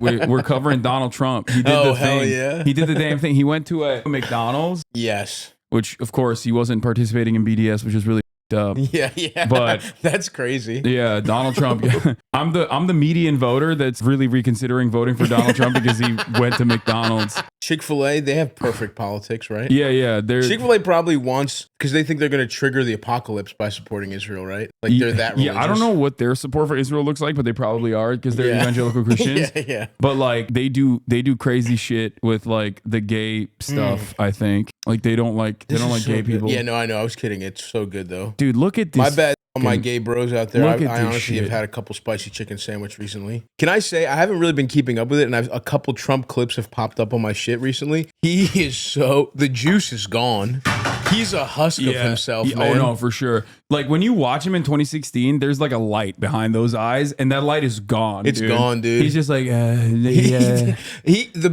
We're covering Donald Trump. He did the thing. Hell yeah. He did the damn thing. He went to a McDonald's. Yes. Which, of course, he wasn't participating in BDS, which is really up. Yeah. But that's crazy. Yeah, Donald Trump. I'm the median voter that's really reconsidering voting for Donald Trump because he went to McDonald's. Chick-fil-A, they have perfect politics, right? Yeah. Chick-fil-A probably wants, because they think they're going to trigger the apocalypse by supporting Israel, right? Like they're that religious. Yeah, I don't know what their support for Israel looks like, but they probably are because they're evangelical Christians. Yeah. But like they do crazy shit with like the gay stuff. I think like they don't like gay people. Yeah, no, I know. I was kidding. It's so good though. Dude, look at this. My bad. All my gay bros out there. I honestly shit. have had a couple spicy chicken sandwich recently. Can I say I haven't really been keeping up with it, and a couple Trump clips have popped up on my shit recently. He is the juice is gone. He's a husk of himself, man. Oh no, for sure. Like when you watch him in 2016, there's like a light behind those eyes, and that light is gone. It's gone, dude. He's just like, the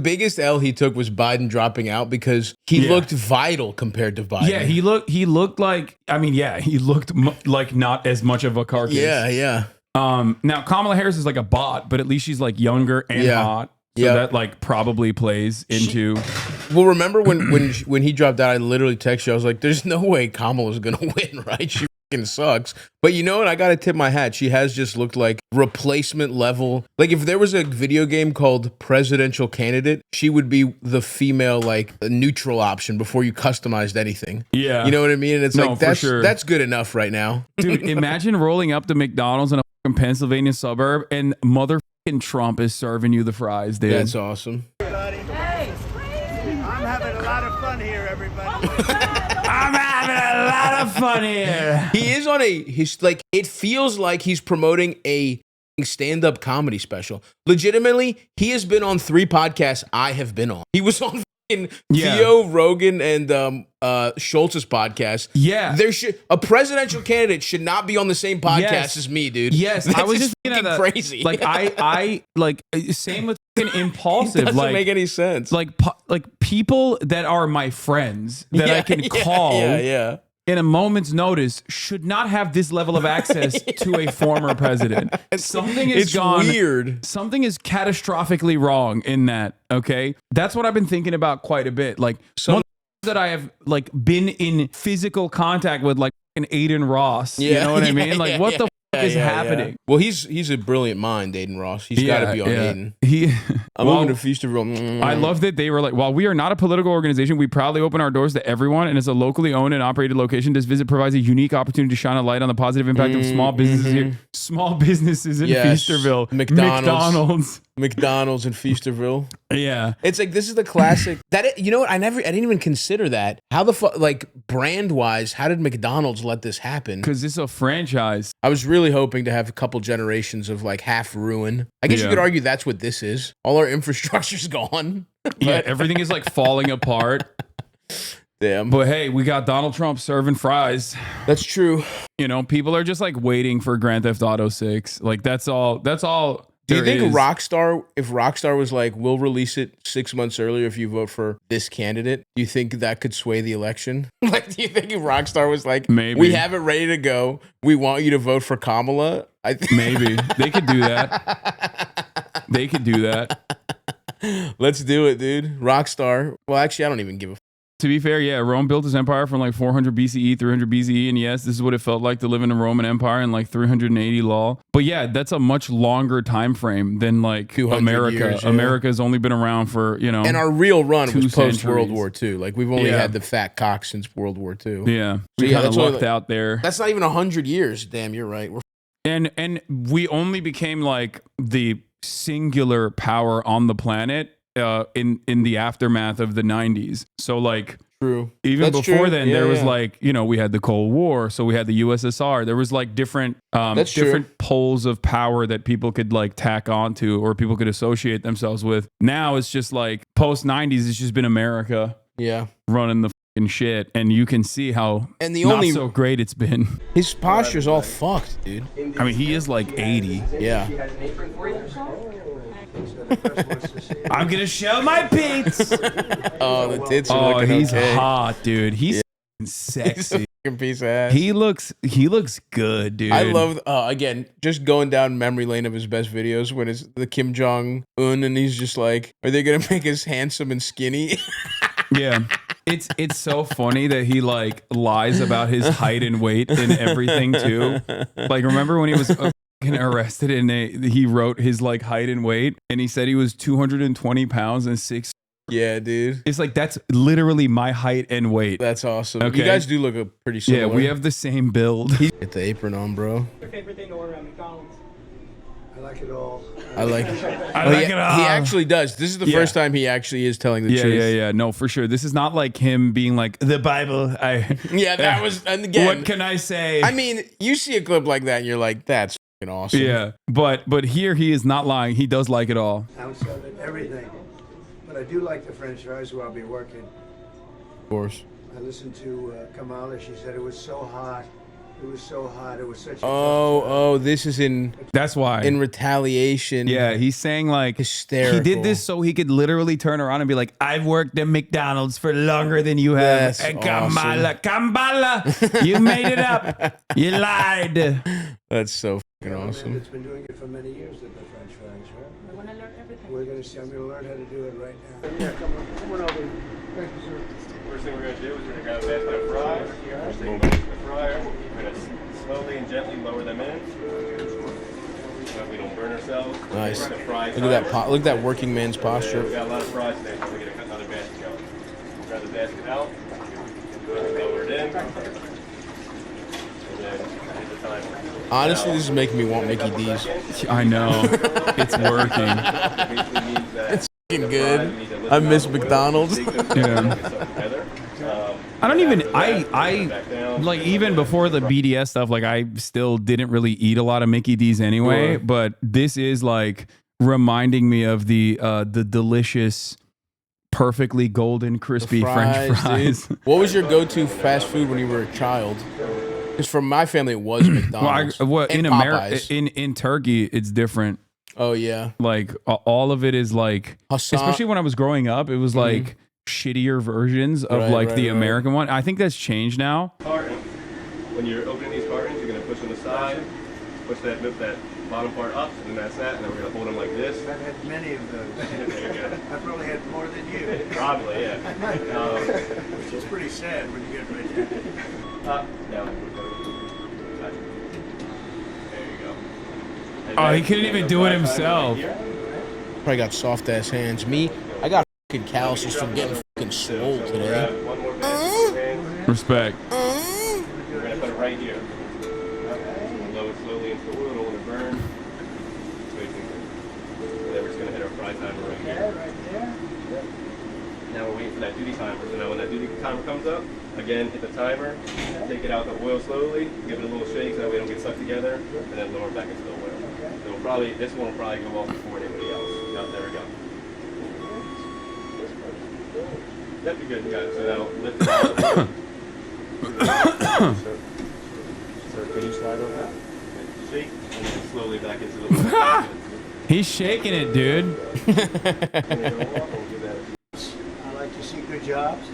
biggest L he took was Biden dropping out because he looked vital compared to Biden. Yeah, he looked like. I mean, he looked like not as much of a carcass. Yeah. Now Kamala Harris is like a bot, but at least she's like younger and hot. So that like probably plays into. Well, remember when he dropped out, I literally texted you. I was like, "There's no way Kamala's gonna win, right? She fucking sucks." But you know what? I gotta tip my hat. She has just looked like replacement level. Like if there was a video game called Presidential Candidate, she would be the female like neutral option before you customized anything. Yeah, you know what I mean? And it's like sure. that's good enough right now, dude. Imagine rolling up to McDonald's in a fucking Pennsylvania suburb and motherfucking Trump is serving you the fries, dude. That's awesome. Hey, I'm having a lot of fun here, everybody. I'm having a lot of fun here. He is on he's like, it feels like he's promoting a stand-up comedy special. Legitimately, he has been on 3 podcasts I have been on. He was on Theo, Rogan, and Schultz's podcast. Yeah. A presidential candidate should not be on the same podcast as me, dude. Yes, That's I was just thinking of that. Crazy. Like I like same with Impulsive. Doesn't like make any sense. Like people that are my friends that I can call. Yeah. In a moment's notice, should not have this level of access to a former president. Something is weird. Something is catastrophically wrong in that. Okay, that's what I've been thinking about quite a bit. Like some that I have like been in physical contact with, like an Aiden Ross. You know what I mean? Like what the is happening? Well, he's a brilliant mind, Aiden Ross. He's got to be on Aiden. I'm moving to Feasterville. I love that they were like, while we are not a political organization, we proudly open our doors to everyone, and as a locally owned and operated location, this visit provides a unique opportunity to shine a light on the positive impact of small businesses here. Small businesses in Feasterville. McDonald's in Feasterville. Yeah. It's like, this is the classic. You know what? I didn't even consider that. How the fuck, like brand wise, how did McDonald's let this happen? Because it's a franchise. I was really hoping to have a couple generations of like half ruin. I guess you could argue that's what this is. All our infrastructure's gone. Yeah, everything is like falling apart. Damn. But hey, we got Donald Trump serving fries. That's true. You know, people are just like waiting for Grand Theft Auto 6. Like that's all. Do you think if Rockstar was like, we'll release it 6 months earlier if you vote for this candidate, do you think that could sway the election? Like, do you think if Rockstar was like, maybe we have it ready to go, we want you to vote for Kamala? Maybe they could do that. They could do that. Let's do it, dude. Rockstar. Well, actually, I don't even give a To be fair, yeah, Rome built his empire from like 400 BCE, 300 BCE, and yes, this is what it felt like to live in a Roman empire in like 380 law. But yeah, that's a much longer time frame than like America. Years, yeah. America's only been around for, you know, and our real run was post centuries. World War II. Like we've only had the fat cock since World War II. Yeah, we kind of lucked out there. That's not even 100 years. Damn, you're right. And we only became like the singular power on the planet in the aftermath of the 90s. So like true. Even before then, there was like, you know, we had the Cold War, so we had the USSR. There was like different poles of power that people could like tack onto or people could associate themselves with. Now it's just like post 90s, it's just been America running the fucking shit, and you can see how not so great it's been. His posture's all fucked, dude. I mean, he is like 80. Yeah. I'm gonna show my pits. Oh, the tits are looking he's hot, dude. He's sexy. Piece of ass. He looks good, dude. I love again, just going down memory lane of his best videos when it's the Kim Jong Un and he's just like, are they gonna make us handsome and skinny? Yeah. It's so funny that he like lies about his height and weight and everything too. Like, remember when he was arrested and he wrote his like height and weight and he said he was 220 pounds and 6. Yeah, dude. It's like, that's literally my height and weight. That's awesome. Okay. You guys do look pretty similar. Yeah, we have the same build. Get the apron on, bro. Your favorite thing to order at McDonald's? I like it all. I like it all. He actually does. This is the first time he actually is telling the truth. Yeah. No, for sure. This is not like him being like, the Bible. Yeah, that was, and again. What can I say? I mean, you see a clip like that and you're like, that's fucking awesome. Yeah, but here he is not lying. He does like it all. Ounce of it, everything. But I do like the French fries where I'll be working. Of course. I listened to Kamala. She said it was so hot. It was so hot. It was such a Oh, this is That's why. in retaliation. Yeah, he's saying like Hysterical. he did this so he could literally turn around and be like, I've worked at McDonald's for longer than you have. That's And awesome. Kamala, you made it up. You lied. That's so fucking man awesome. that's been doing it for many years did the French fries, right? I want to learn everything. We're gonna see. I'm gonna learn how to do it right now. Yeah, come on over. Thank you, sir. First thing we're going to do is we're going to grab a basket of fries. First thing we're going to the fryer. We're going to slowly and gently lower them in so that we don't burn ourselves. Nice. We're gonna fry Look at that. Look at that working man's We posture. got a lot of fries today, so we're going to cut another basket going. Grab the basket out. Lower it in. And then hit the timer. Honestly, this is making me want Mickey D's. I know. It's working. Basically means that Fucking good. I miss McDonald's. I don't even I like, even before the BDS stuff, like I still didn't really eat a lot of Mickey D's anyway, Sure. but this is like reminding me of the delicious, perfectly golden crispy French fries. Dude. What was your go-to fast food when you were a child? Because for my family, it was McDonald's. Well, And in America, Popeyes. in Turkey, it's different. Oh yeah. Like all of it is like, Hassan- especially when I was growing up, it was like shittier versions of Right, like right, the right. American one. I think that's changed now. Carton. When you're opening these cartons, you're going to push on the side, push that bottom part up, and then that's that, and then we're going to hold them like this. I've had many of those. There you go. I've probably had more than you. Probably, yeah. Which is pretty sad when you get right there. Up, down. There you go. And Oh, then he couldn't you're even gonna do it fry himself. right here. Probably got soft ass hands. Me, I got fucking calluses from getting fucking swole So today. grab one more basket. Respect. We're going to put it right here. Lower it slowly into the wood, don't want to burn. So you can, and then we're just going to hit our fry timer right here. Right there. Now we're waiting for that duty timer. So now when that duty timer comes up, again, hit the timer, take it out the oil slowly, give it a little shake so that we don't get stuck together, and then lower it back into the oil. So we'll probably, this one will probably go off before anybody else. Yep, there we go. Yep, you're good, you got it. So now lift it out. So can you slide over that? Shake, and then slowly back into the oil. He's shaking it, dude. I like to see good jobs,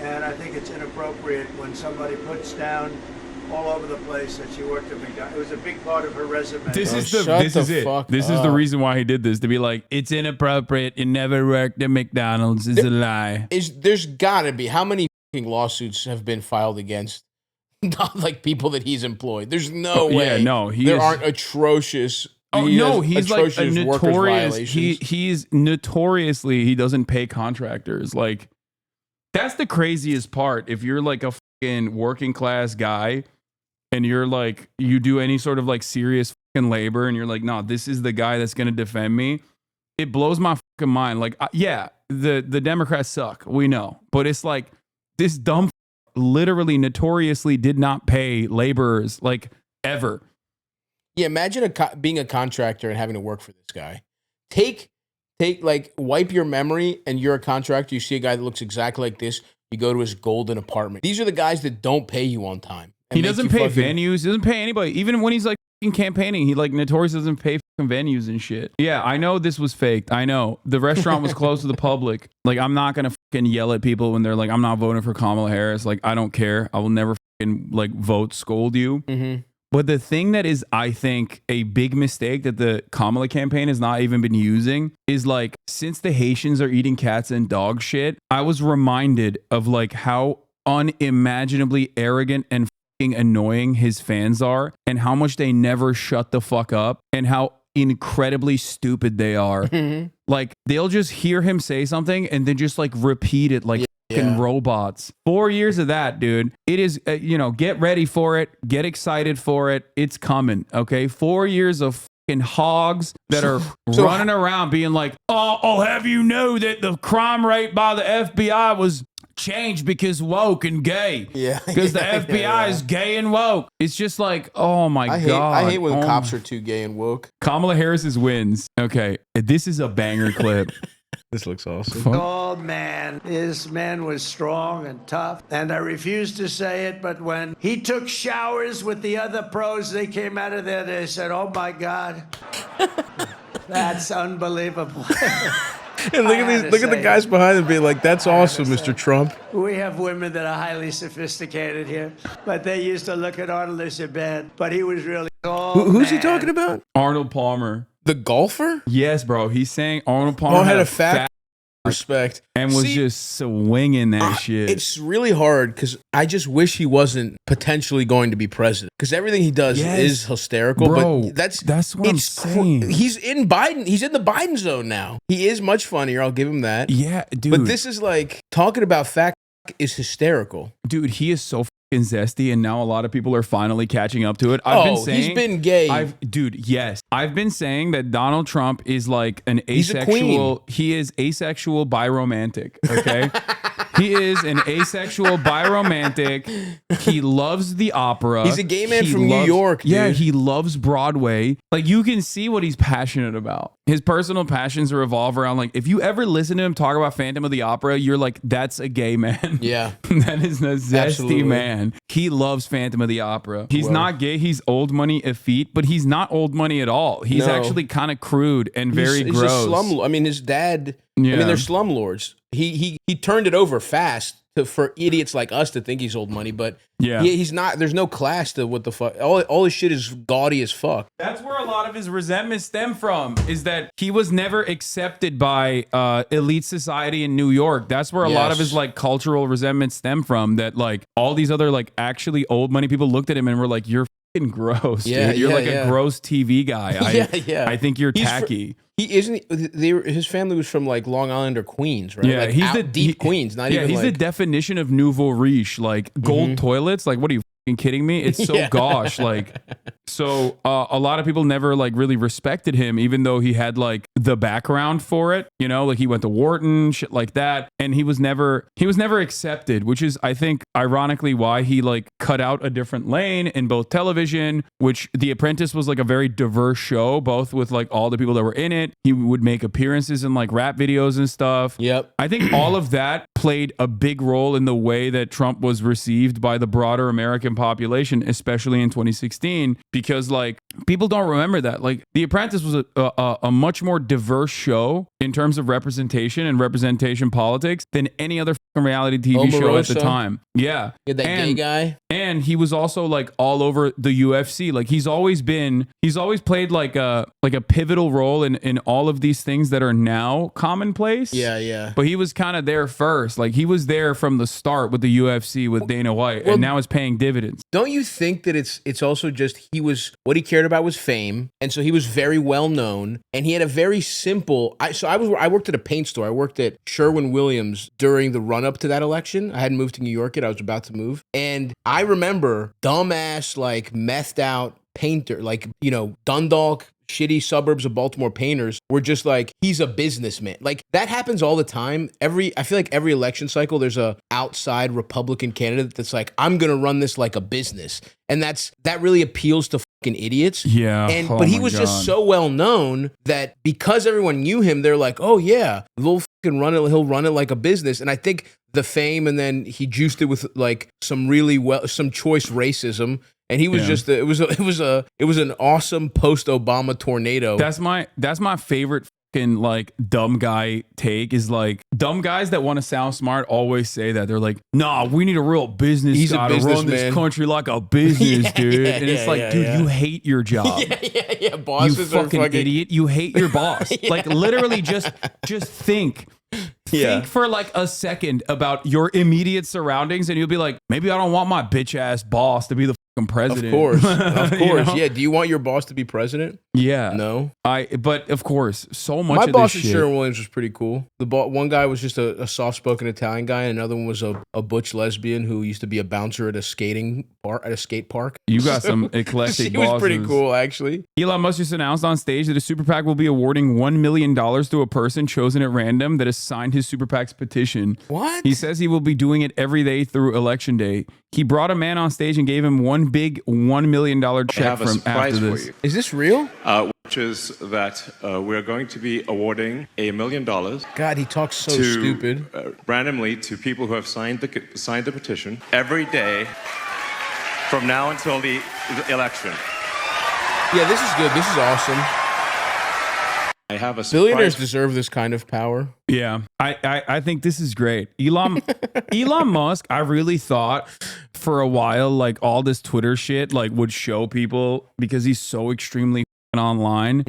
and I think it's inappropriate when somebody puts down all over the place that she worked at McDonald's. It was a big part of her resume. This Oh, is the shut this the is it. fuck This is the up. reason why he did this, to be like, it's inappropriate. It never worked at McDonald's. It's a lie. There's gotta be, how many fucking lawsuits have been filed against not like people that he's employed? There's no way. Yeah, no, he there is- aren't atrocious. Oh he no, has he's like a atrocious workers' notorious. violations. He's notoriously, he doesn't pay contractors. Like, that's the craziest part. If you're like a fucking working class guy and you're like, you do any sort of like serious fucking labor and you're like, no, this is the guy that's gonna defend me. It blows my fucking mind. Like, yeah, the Democrats suck. We know, but it's like this dumb literally notoriously did not pay laborers like ever. Yeah, imagine being a contractor and having to work for this guy. Take like, wipe your memory and you're a contractor. You see a guy that looks exactly like this. You go to his golden apartment. These are the guys that don't pay you on time. and He make doesn't you pay fucking- venues. He doesn't pay anybody. Even when he's like fucking campaigning, he like notoriously doesn't pay fucking venues and shit. Yeah, I know this was faked. I know the restaurant was closed to the public. Like, I'm not gonna fucking yell at people when they're like, I'm not voting for Kamala Harris. Like, I don't care. I will never fucking like vote scold you. Mm-hmm. But the thing that is, I think, a big mistake that the Kamala campaign has not even been using is like, since the Haitians are eating cats and dog shit, I was reminded of like how unimaginably arrogant and fucking annoying his fans are, and how much they never shut the fuck up, and how incredibly stupid they are. Like, they'll just hear him say something and then just like repeat it like fucking robots. 4 years of that, dude. It is, you know, get ready for it. Get excited for it. It's coming. Okay. 4 years of fucking hogs that are running around being like, oh, I'll have you know that the crime rate by the FBI was changed because woke and gay. Yeah. Because the FBI is gay and woke. It's just like, oh my God. I hate when cops are too gay and woke. Kamala Harris's wins. Okay. This is a banger clip. This looks awesome. Oh man, this man was strong and tough, and I refuse to say it, but when he took showers with the other pros, they came out of there, they said, oh my God, that's unbelievable. And look at the guys behind him being like, that's awesome, Mr. Trump. We have women that are highly sophisticated here, but they used to look at Arnold as a bad, but he was really Who's he talking about? Arnold Palmer. The golfer? Yes, bro. He's saying Arnold Palmer had a fat respect and was just swinging that shit. It's really hard because I just wish he wasn't potentially going to be president, because everything he does is hysterical. Bro, but that's what I'm saying. He's in Biden. He's in the Biden zone now. He is much funnier. I'll give him that. Yeah, dude. But this is like, talking about fact is hysterical. Dude, he is so fucking zesty, and now a lot of people are finally catching up to it. I've been saying, he's been gay. Dude, yes. I've been saying that Donald Trump is like an asexual. He is asexual biromantic. Okay. He is an asexual biromantic. He loves the opera. He's a gay man from New York, dude. Yeah, he loves Broadway. Like, you can see what he's passionate about. His personal passions revolve around, like, if you ever listen to him talk about Phantom of the Opera, you're like, that's a gay man. Yeah. That is a zesty man. He loves Phantom of the Opera. He's not gay. He's old money effete, but he's not old money at all. He's actually kind of crude and very gross. He's a slum. I mean, his dad. I mean, they're slumlords. He turned it over fast for idiots like us to think he's old money, but he's not. There's no class to what the fuck. All his shit is gaudy as fuck. That's where a lot of his resentment stem from, is that he was never accepted by elite society in New York. That's where a lot of his like cultural resentment stem from, that like all these other like actually old money people looked at him and were like, you're fucking gross, dude. You're like a gross TV guy. I think you're tacky. He isn't. His family was from like Long Island or Queens, right? Yeah, like he's deep Queens. Not even. He's like, the definition of nouveau riche, like gold toilets. Like, what are you fucking kidding me? It's so gosh, like. So a lot of people never like really respected him, even though he had like the background for it. You know, like he went to Wharton, shit like that, and he was never accepted, which is, I think, ironically why he like cut out a different lane in both television. Which The Apprentice was like a very diverse show, both with like all the people that were in it. He would make appearances in like rap videos and stuff. Yep. I think all of that played a big role in the way that Trump was received by the broader American population, especially in 2016, because like people don't remember that. Like The Apprentice was a much more diverse show in terms of representation and representation politics than any other reality TV show at the time. Yeah. That gay guy. And he was also like all over the UFC. Like he's always played like a pivotal role in all of these things that are now commonplace. Yeah, yeah. But he was kind of there first. Like he was there from the start with the UFC with Dana White, and now it's paying dividends. Don't you think that it's also just what he cared about was fame, and so he was very well known, and he had a very simple. I worked at a paint store. I worked at Sherwin-Williams during the run up to that election. I hadn't moved to New York yet. I was about to move, and I remember dumbass like methed out painter, like, you know, Dundalk, shitty suburbs of Baltimore painters were just like, he's a businessman. Like that happens all the time. I feel like every election cycle, there's a outside Republican candidate that's like, I'm going to run this like a business. And that really appeals to fucking idiots. Yeah. But he was just so well known that because everyone knew him, they're like, oh yeah, he'll run it like a business. And I think the fame, and then he juiced it with like some choice racism. And he was it was an awesome post-Obama tornado. That's my favorite like dumb guy take is like dumb guys that want to sound smart always say that. They're like, nah, we need a real business guy to run this country like a business, dude. And it's like, dude, you hate your job. Yeah. Bosses you fucking idiot. You hate your boss. Like literally just think. Think for like a second about your immediate surroundings and you'll be like, maybe I don't want my bitch ass boss to be the fucking president. Of course. Of course. You know? Yeah. Do you want your boss to be president? Yeah. No. But of course, so much My of boss this at shit. Sherwin-Williams was pretty cool. One guy was just a soft-spoken Italian guy, and another one was a butch lesbian who used to be a bouncer at a skate park. You got some eclectic She bosses. was pretty cool, actually. Elon Musk just announced on stage that his super PAC will be awarding $1 million to a person chosen at random that has signed his super PAC's petition. What? He says he will be doing it every day through election day. He brought a man on stage and gave him one big $1 million check from after this. Is this real? Which is that we're going to be awarding $1 million. God, he talks so stupid. Randomly to people who have signed the petition every day from now until the election. Yeah, this is good. This is awesome. I have a Billionaires deserve this kind of power. Yeah, I think this is great. Elon Musk, I really thought for a while, like all this Twitter shit, like would show people because he's so extremely online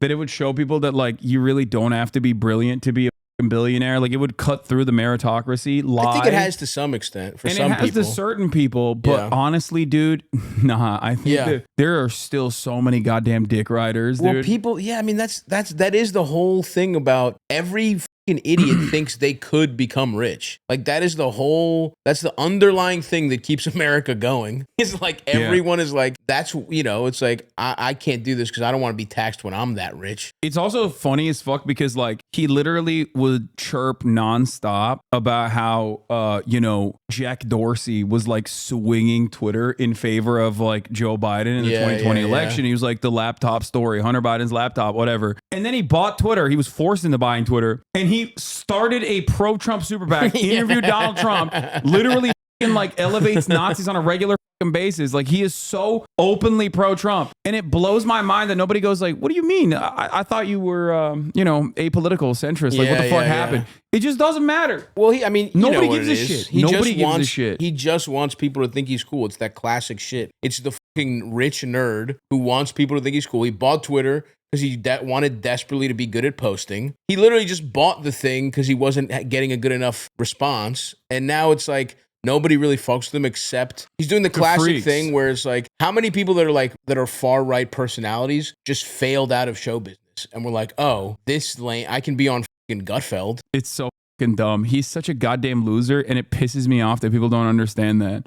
that it would show people that like you really don't have to be brilliant to be a billionaire. Like it would cut through the meritocracy lie. I think it has to some extent for some people. And it has to certain people, but honestly, dude, nah, I think that there are still so many goddamn dick riders, dude. Well, people, I mean, that is the whole thing about every fucking idiot thinks they could become rich. Like that's the underlying thing that keeps America going. It's like everyone is like, it's like, I can't do this because I don't want to be taxed when I'm that rich. It's also funny as fuck because like he literally would chirp nonstop about how, Jack Dorsey was like swinging Twitter in favor of like Joe Biden in the 2020 election. He was like the laptop story, Hunter Biden's laptop, whatever. And then he bought Twitter. He was forced into buying Twitter and he started a pro-Trump super PAC, interviewed Donald Trump, literally like elevates Nazis on a regular basis. Like he is so openly pro-Trump and it blows my mind that nobody goes like, what do you mean? I thought you were apolitical centrist. Like what the fuck happened? It just doesn't matter. Well, nobody gives a shit. Nobody gives a shit. He just wants people to think he's cool. It's that classic shit. It's the fucking rich nerd who wants people to think he's cool. He bought Twitter because he wanted desperately to be good at posting. He literally just bought the thing because he wasn't getting a good enough response. And now it's like, nobody really fucks with him except he's doing the classic thing where it's like, how many people that are far right personalities just failed out of show business and were like, oh, this lane, I can be on fucking Gutfeld. It's so fucking dumb. He's such a goddamn loser and it pisses me off that people don't understand that.